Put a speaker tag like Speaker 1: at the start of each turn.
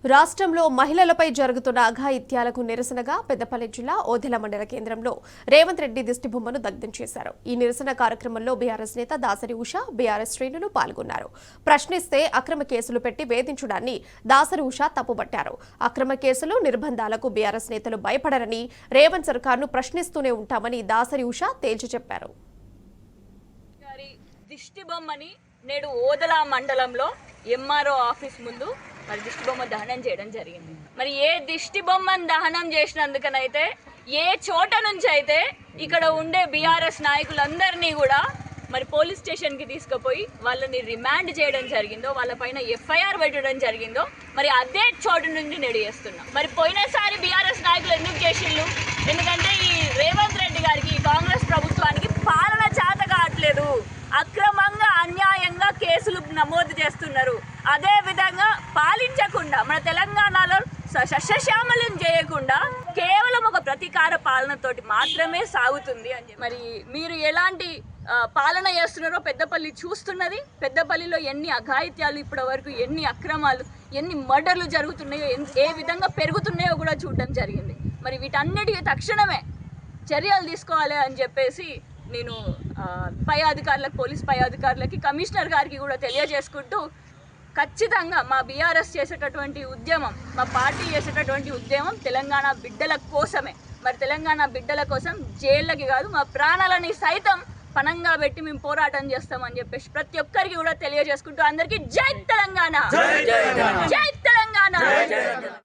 Speaker 1: రాష్ట్రంలో మహిళలపై జరుగుతున్న అఘాయిత్యాలకు నిరసనగా పెద్దపల్లి జిల్లా ఓదెల మండల కేంద్రంలో రేవంత్ రెడ్డి దిష్టిబొమ్మను దగ్ధం చేశారు. ఈ నిరసన కార్యక్రమంలో బీఆర్ఎస్ నేత దాసరి ఉష, బీఆర్ఎస్ శ్రేణులు పాల్గొన్నారు. ప్రశ్నిస్తే అక్రమ కేసులు పెట్టి వేధించడాన్ని దాసరి ఉష తప్పుబట్టారు. అక్రమ కేసులు, నిర్బంధాలకు బీఆర్ఎస్ నేతలు భయపడరని, రేవంత్ సర్కార్ను ప్రశ్నిస్తూనే ఉంటామని దాసరి ఉష తేల్చి చెప్పారు.
Speaker 2: దిష్టిబొమ్మని నేడు ఓదెల మండలంలో ఎంఆర్ఓ ఆఫీస్ ముందు మరి దిష్టిబొమ్మ దహనం చేయడం జరిగింది. మరి ఏ దిష్టిబొమ్మను దహనం చేసినందుకనైతే ఏ చోట నుంచి అయితే ఇక్కడ ఉండే బీఆర్ఎస్ నాయకులందరినీ కూడా మరి పోలీస్ స్టేషన్కి తీసుకుపోయి వాళ్ళని రిమాండ్ చేయడం జరిగిందో, వాళ్ళపైన ఎఫ్ఐఆర్ పెట్టడం జరిగిందో, మరి అదే చోటు నుండి నేడు చేస్తున్నాం. మరి పోయినసారి బీఆర్ఎస్ నాయకులు ఎందుకు చేసిండ్రు? ఎందుకంటే ఈ రేవంత్ రెడ్డి గారికి, ఈ కాంగ్రెస్ ప్రభుత్వానికి పాలన చేత కావట్లేదు. అక్రమంగా, అన్యాయంగా కేసులు నమోదు చేస్తున్నారు. అదే విధంగా పాలించకుండా, మన తెలంగాణలో సస్యశ్యామలం చేయకుండా కేవలం ఒక ప్రతీకార పాలనతోటి మాత్రమే సాగుతుంది అని. మరి మీరు ఎలాంటి పాలన చేస్తున్నారో పెద్దపల్లి చూస్తున్నది. పెద్దపల్లిలో ఎన్ని అఘాయిత్యాలు ఇప్పటి వరకు, ఎన్ని అక్రమాలు, ఎన్ని మర్డర్లు జరుగుతున్నాయో, ఏ విధంగా పెరుగుతున్నాయో కూడా చూడడం జరిగింది. మరి వీటన్నిటికీ తక్షణమే చర్యలు తీసుకోవాలి అని చెప్పేసి నేను పై అధికారులకు, పోలీస్ పై అధికారులకి, కమిషనర్ గారికి కూడా తెలియజేసుకుంటూ, ఖచ్చితంగా మా బీఆర్ఎస్ చేసేటటువంటి ఉద్యమం, మా పార్టీ చేసేటటువంటి ఉద్యమం తెలంగాణ బిడ్డల కోసమే. మరి తెలంగాణ బిడ్డల కోసం జైళ్ళకి కాదు, మా ప్రాణాలని సైతం పణంగా పెట్టి మేము పోరాటం చేస్తామని చెప్పేసి ప్రతి ఒక్కరికి కూడా తెలియజేసుకుంటూ అందరికీ జై తెలంగాణ, జై తెలంగాణ.